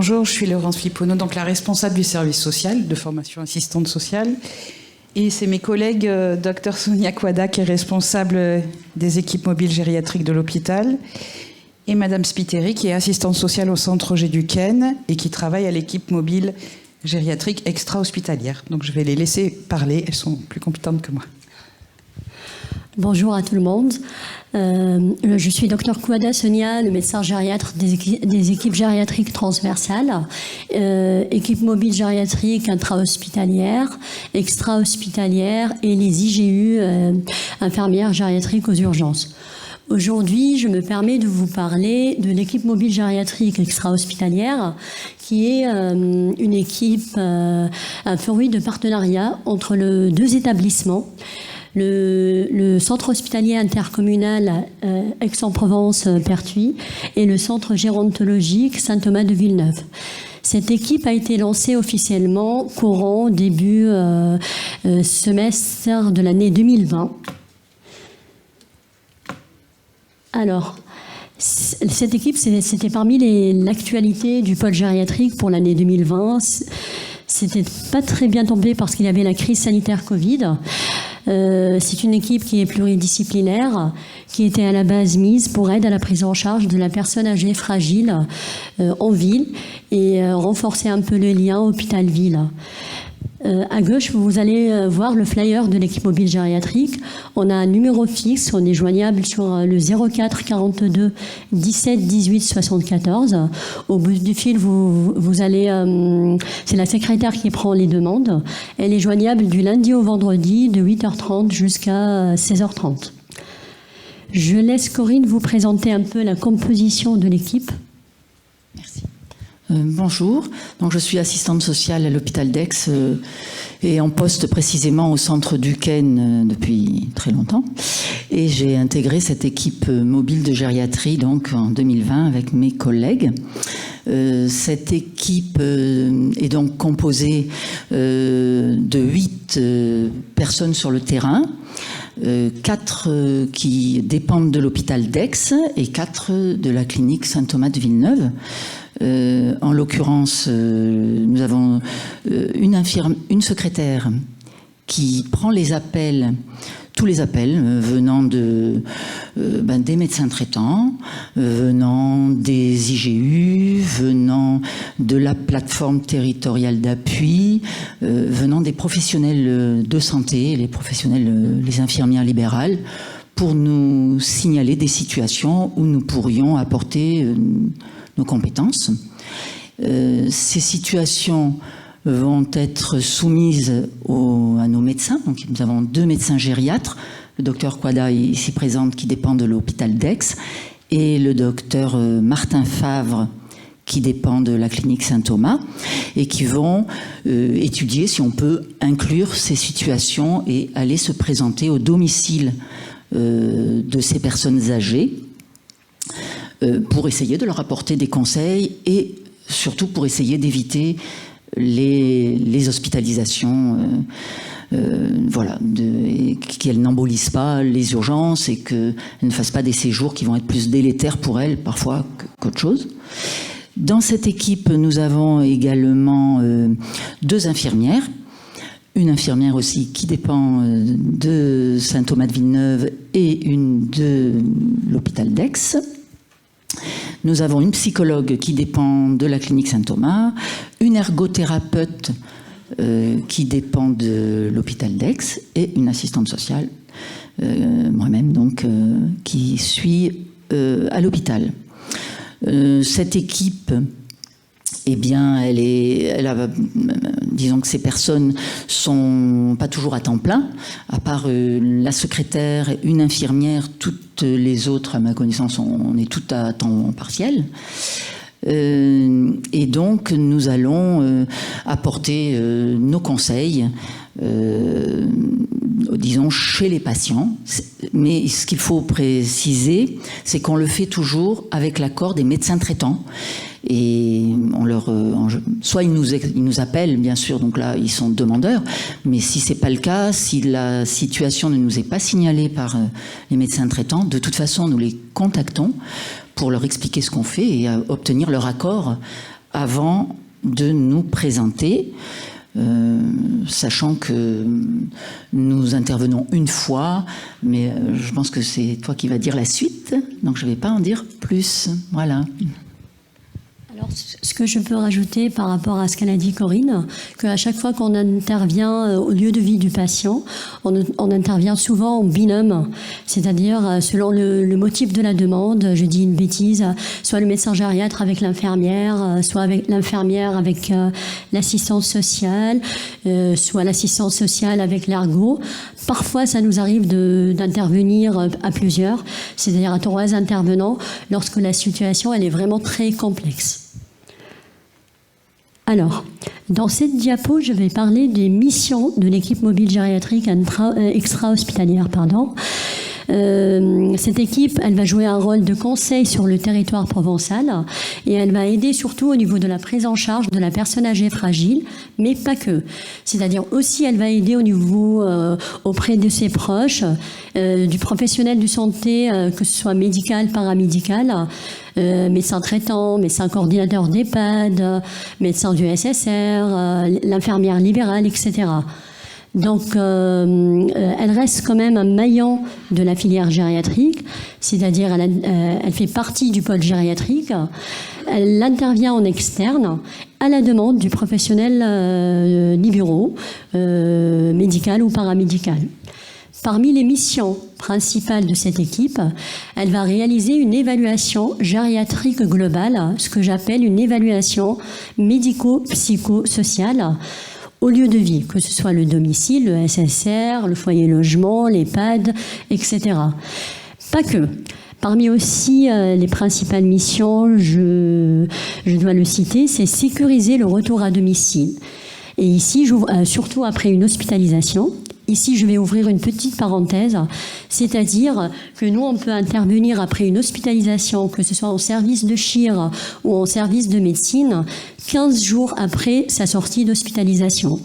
Bonjour, je suis Laurence Flippono, donc la responsable du service social de formation assistante sociale. Et c'est mes collègues, Dr Sonia Quada, qui est responsable des équipes mobiles gériatriques de l'hôpital, et Madame Spiteri, qui est assistante sociale au centre Roger Duquesne et qui travaille à l'équipe mobile gériatrique extra-hospitalière. Donc je vais les laisser parler, elles sont plus compétentes que moi. Bonjour à tout le monde. Je suis Dr Quada Sonia, le médecin gériatre des équipes gériatriques transversales, équipe mobile gériatrique intra-hospitalière, extra-hospitalière et les IGU, infirmières gériatriques aux urgences. Aujourd'hui, je me permets de vous parler de l'équipe mobile gériatrique extra-hospitalière, qui est une équipe, un fruit de partenariat entre deux établissements. Le centre hospitalier intercommunal Aix-en-Provence-Pertuis et le centre gérontologique Saint-Thomas de Villeneuve. Cette équipe a été lancée officiellement courant début semestre de l'année 2020. Alors, cette équipe, c'était parmi l'actualité du pôle gériatrique pour l'année 2020. C'était pas très bien tombé parce qu'il y avait la crise sanitaire Covid. C'est une équipe qui est pluridisciplinaire, qui était à la base mise pour aide à la prise en charge de la personne âgée fragile en ville et renforcer un peu le lien hôpital-ville. À gauche, vous allez voir le flyer de l'équipe mobile gériatrique. On a un numéro fixe, on est joignable sur le 04 42 17 18 74. Au bout du fil, vous allez... c'est la secrétaire qui prend les demandes. Elle est joignable du lundi au vendredi de 8h30 jusqu'à 16h30. Je laisse Corinne vous présenter un peu la composition de l'équipe. Merci. Bonjour, donc je suis assistante sociale à l'hôpital d'Aix et en poste précisément au centre Duquesne depuis très longtemps. Et j'ai intégré cette équipe mobile de gériatrie donc en 2020 avec mes collègues. Cette équipe est donc composée de 8 personnes sur le terrain, 4 qui dépendent de l'hôpital d'Aix et 4 de la clinique Saint-Thomas de Villeneuve. En l'occurrence, nous avons une secrétaire qui prend les appels, tous les appels venant des médecins traitants, venant des IGU, venant de la plateforme territoriale d'appui, venant des professionnels de santé, les infirmières libérales, pour nous signaler des situations où nous pourrions apporter nos compétences. Ces situations vont être soumises à nos médecins. Donc, nous avons 2 médecins gériatres, le docteur Quada ici présente qui dépend de l'hôpital d'Aix et le docteur Martin Favre qui dépend de la clinique Saint-Thomas et qui vont étudier si on peut inclure ces situations et aller se présenter au domicile de ces personnes âgées pour essayer de leur apporter des conseils et surtout pour essayer d'éviter les hospitalisations, qu'elles n'embolisent pas les urgences et qu'elles ne fassent pas des séjours qui vont être plus délétères pour elles parfois qu'autre chose. Dans cette équipe, nous avons également 2 infirmières. Une infirmière aussi qui dépend de Saint-Thomas de Villeneuve et une de l'hôpital d'Aix. Nous avons une psychologue qui dépend de la clinique Saint-Thomas, une ergothérapeute qui dépend de l'hôpital d'Aix et une assistante sociale, moi-même donc, qui suis à l'hôpital. Cette équipe, eh bien, disons que ces personnes sont pas toujours à temps plein, à part la secrétaire, une infirmière, toutes les autres, à ma connaissance, on est toutes à temps partiel. Et donc, nous allons apporter nos conseils, disons, chez les patients. Mais ce qu'il faut préciser, c'est qu'on le fait toujours avec l'accord des médecins traitants. Et soit ils nous appellent, bien sûr, donc là ils sont demandeurs, mais si c'est pas le cas, si la situation ne nous est pas signalée par les médecins traitants, de toute façon nous les contactons pour leur expliquer ce qu'on fait et obtenir leur accord avant de nous présenter, sachant que nous intervenons une fois, mais je pense que c'est toi qui vas dire la suite, donc je ne vais pas en dire plus. Voilà. Alors, ce que je peux rajouter par rapport à ce qu'elle a dit Corinne, qu'à chaque fois qu'on intervient au lieu de vie du patient, on intervient souvent en binôme, c'est-à-dire selon le motif de la demande, je dis une bêtise, soit le médecin gériatre avec l'infirmière, soit avec l'infirmière avec l'assistante sociale, soit l'assistante sociale avec l'ergo. Parfois, ça nous arrive d'intervenir à plusieurs, c'est-à-dire à 3 intervenants, lorsque la situation elle est vraiment très complexe. Alors, dans cette diapo, je vais parler des missions de l'équipe mobile gériatrique extra-hospitalière. Cette équipe, elle va jouer un rôle de conseil sur le territoire provençal et elle va aider surtout au niveau de la prise en charge de la personne âgée fragile, mais pas que. C'est-à-dire aussi, elle va aider au niveau auprès de ses proches, du professionnel de santé, que ce soit médical, paramédical, médecin traitant, médecin coordinateur d'EHPAD, médecin du SSR, l'infirmière libérale, etc. Donc, elle reste quand même un maillon de la filière gériatrique, c'est-à-dire elle fait partie du pôle gériatrique, elle intervient en externe à la demande du professionnel libéraux, médical ou paramédical. Parmi les missions principales de cette équipe, elle va réaliser une évaluation gériatrique globale, ce que j'appelle une évaluation médico-psychosociale au lieu de vie, que ce soit le domicile, le SSR, le foyer logement, l'EHPAD, etc. Pas que. Parmi aussi les principales missions, je dois le citer, c'est sécuriser le retour à domicile. Et ici, surtout après une hospitalisation. Ici, je vais ouvrir une petite parenthèse, c'est-à-dire que nous, on peut intervenir après une hospitalisation, que ce soit en service de chir ou en service de médecine, 15 jours après sa sortie d'hospitalisation.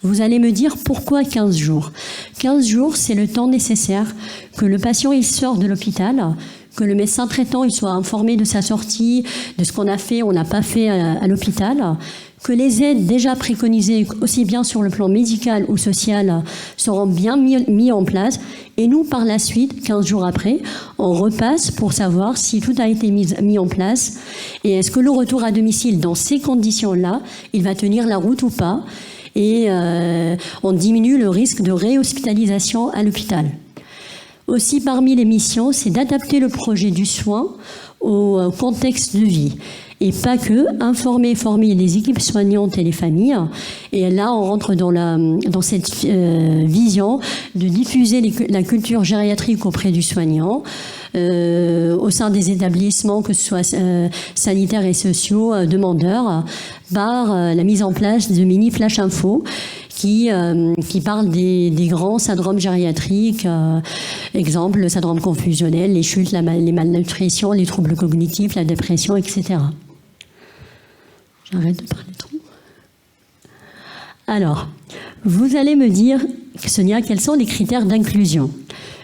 Vous allez me dire pourquoi 15 jours ? 15 jours, c'est le temps nécessaire que le patient il sort de l'hôpital, que le médecin traitant il soit informé de sa sortie, de ce qu'on a fait, on n'a pas fait à l'hôpital, que les aides déjà préconisées, aussi bien sur le plan médical ou social, seront bien mis en place. Et nous, par la suite, 15 jours après, on repasse pour savoir si tout a été mis en place et est-ce que le retour à domicile, dans ces conditions-là, il va tenir la route ou pas. Et on diminue le risque de réhospitalisation à l'hôpital. Aussi, parmi les missions, c'est d'adapter le projet du soin au contexte de vie. Et pas que, informer et former les équipes soignantes et les familles. Et là, on rentre dans cette vision de diffuser la culture gériatrique auprès du soignant, au sein des établissements, que ce soit sanitaires et sociaux, demandeurs, par la mise en place de mini flash info qui parlent des grands syndromes gériatriques, exemple le syndrome confusionnel, les chutes, les malnutritions, les troubles cognitifs, la dépression, etc. J'arrête de parler trop. Alors, vous allez me dire, Sonia, quels sont les critères d'inclusion ?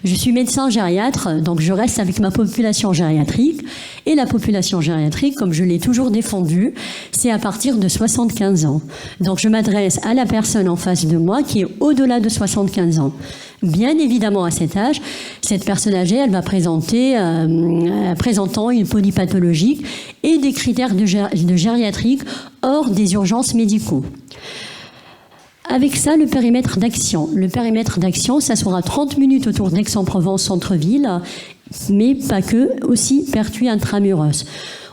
Je suis médecin gériatre, donc je reste avec ma population gériatrique. Et la population gériatrique, comme je l'ai toujours défendue, c'est à partir de 75 ans. Donc je m'adresse à la personne en face de moi qui est au-delà de 75 ans. Bien évidemment, à cet âge, cette personne âgée, elle va présentant une polypathologie et des critères de gériatrique hors des urgences médicaux. Avec ça, le périmètre d'action. Le périmètre d'action, ça sera 30 minutes autour d'Aix-en-Provence, centre-ville, mais pas que, aussi Pertuis intramuros.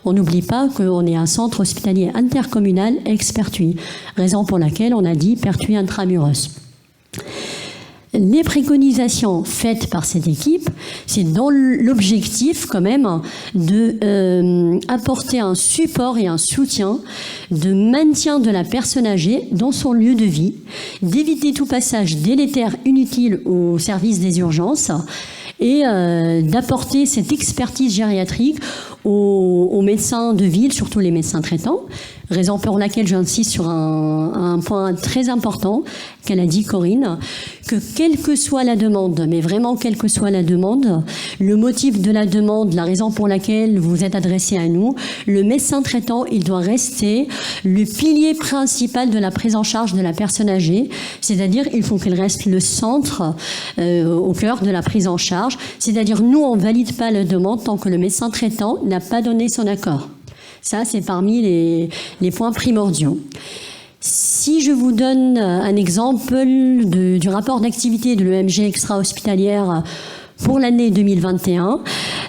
On n'oublie pas qu'on est un centre hospitalier intercommunal ex-Pertuis, raison pour laquelle on a dit Pertuis intramuros. Les préconisations faites par cette équipe, c'est dans l'objectif quand même de apporter un support et un soutien de maintien de la personne âgée dans son lieu de vie, d'éviter tout passage délétère inutile au service des urgences et d'apporter cette expertise gériatrique aux médecins de ville, surtout les médecins traitants, raison pour laquelle j'insiste sur un point très important qu'elle a dit Corinne, que quelle que soit la demande, mais vraiment quelle que soit la demande, le motif de la demande, la raison pour laquelle vous êtes adressé à nous, le médecin traitant, il doit rester le pilier principal de la prise en charge de la personne âgée, c'est-à-dire il faut qu'il reste le centre au cœur de la prise en charge, c'est-à-dire nous on ne valide pas la demande tant que le médecin traitant n'a pas donné son accord. Ça, c'est parmi les points primordiaux. Si je vous donne un exemple du rapport d'activité de l'EMG extra-hospitalière pour l'année 2021,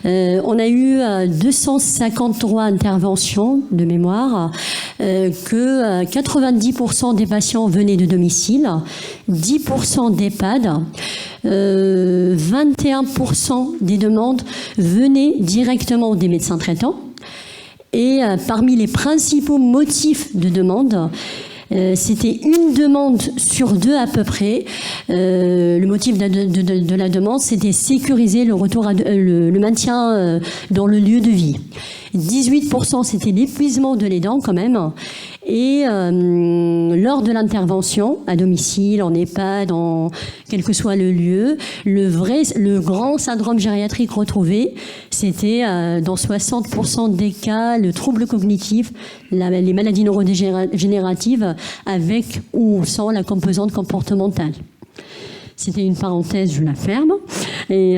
on a eu 253 interventions de mémoire, que 90% des patients venaient de domicile, 10% d'EHPAD, 21% des demandes venaient directement des médecins traitants. Et parmi les principaux motifs de demande, c'était une demande sur deux à peu près. Le motif de la demande, c'était sécuriser le retour le maintien dans le lieu de vie. 18%, c'était l'épuisement de l'aidant quand même. Et lors de l'intervention, à domicile, en EHPAD, quel que soit le lieu, le grand syndrome gériatrique retrouvé, c'était dans 60% des cas le trouble cognitif, les maladies neurodégénératives avec ou sans la composante comportementale. C'était une parenthèse, je la ferme. Et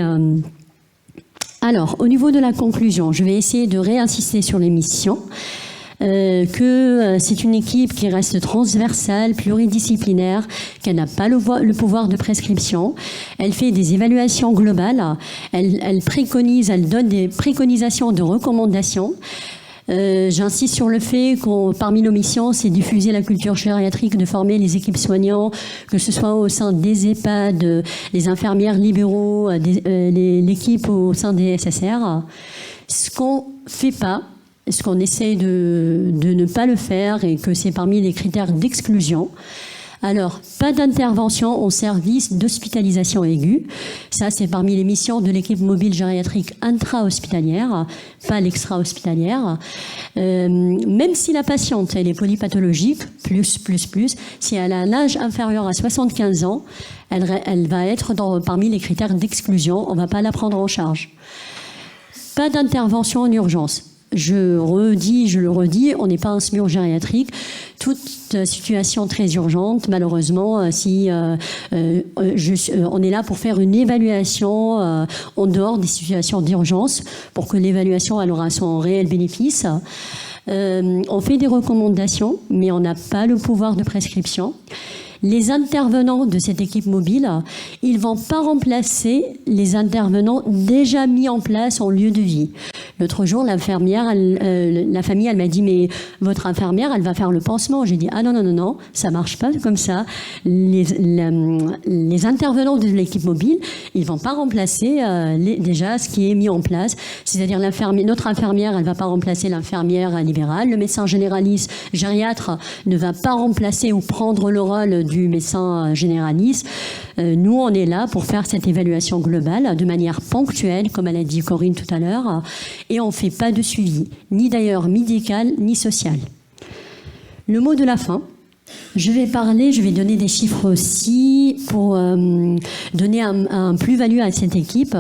alors, au niveau de la conclusion, je vais essayer de réinsister sur les missions. Que c'est une équipe qui reste transversale, pluridisciplinaire, qu'elle n'a pas le pouvoir de prescription. Elle fait des évaluations globales, elle préconise, elle donne des préconisations de recommandations. J'insiste sur le fait que parmi nos missions, c'est diffuser la culture gériatrique, de former les équipes soignantes, que ce soit au sein des EHPAD, les infirmières libéraux, l'équipe au sein des SSR. Ce qu'on fait pas, ce qu'on essaie de ne pas le faire et que c'est parmi les critères d'exclusion. Alors, pas d'intervention au service d'hospitalisation aiguë. Ça, c'est parmi les missions de l'équipe mobile gériatrique intra-hospitalière, pas l'extra-hospitalière. Même si la patiente, elle est polypathologique, si elle a un âge inférieur à 75 ans, elle va être parmi les critères d'exclusion. On ne va pas la prendre en charge. Pas d'intervention en urgence. Je le redis, on n'est pas un SMUR gériatrique. Toute situation très urgente, malheureusement, on est là pour faire une évaluation en dehors des situations d'urgence, pour que l'évaluation elle aura son réel bénéfice. On fait des recommandations, mais on n'a pas le pouvoir de prescription. Les intervenants de cette équipe mobile, ils ne vont pas remplacer les intervenants déjà mis en place en lieu de vie. L'autre jour, l'infirmière, la famille, elle m'a dit, mais votre infirmière, elle va faire le pansement. J'ai dit, ah non, ça marche pas comme ça. Les intervenants de l'équipe mobile, ils vont pas remplacer déjà ce qui est mis en place. C'est-à-dire notre infirmière, elle va pas remplacer l'infirmière libérale. Le médecin généraliste, gériatre, ne va pas remplacer ou prendre le rôle du médecin généraliste. Nous, on est là pour faire cette évaluation globale de manière ponctuelle, comme elle a dit Corinne tout à l'heure, et on ne fait pas de suivi, ni d'ailleurs médical, ni social. Le mot de la fin, je vais donner des chiffres aussi pour donner un plus-value à cette équipe.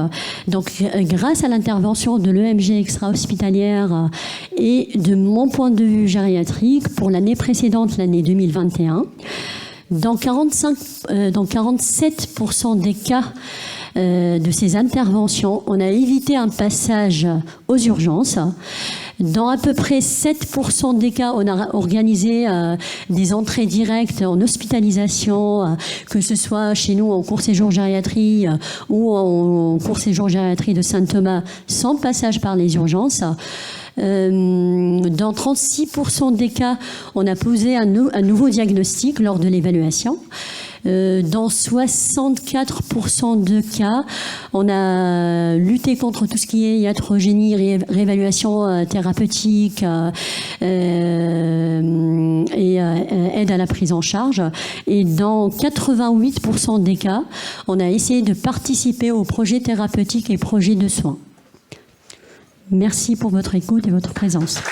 Donc, grâce à l'intervention de l'EMG extra-hospitalière et de mon point de vue gériatrique, pour l'année précédente, l'année 2021, dans 47% des cas de ces interventions, on a évité un passage aux urgences. Dans à peu près 7% des cas, on a organisé des entrées directes en hospitalisation, que ce soit chez nous en court séjour gériatrie ou en court séjour gériatrie de Saint-Thomas, sans passage par les urgences. Dans 36% des cas, on a posé un nouveau diagnostic lors de l'évaluation. Dans 64% de cas, on a lutté contre tout ce qui est iatrogénie, réévaluation thérapeutique et aide à la prise en charge. Et dans 88% des cas, on a essayé de participer aux projets thérapeutiques et projets de soins. Merci pour votre écoute et votre présence.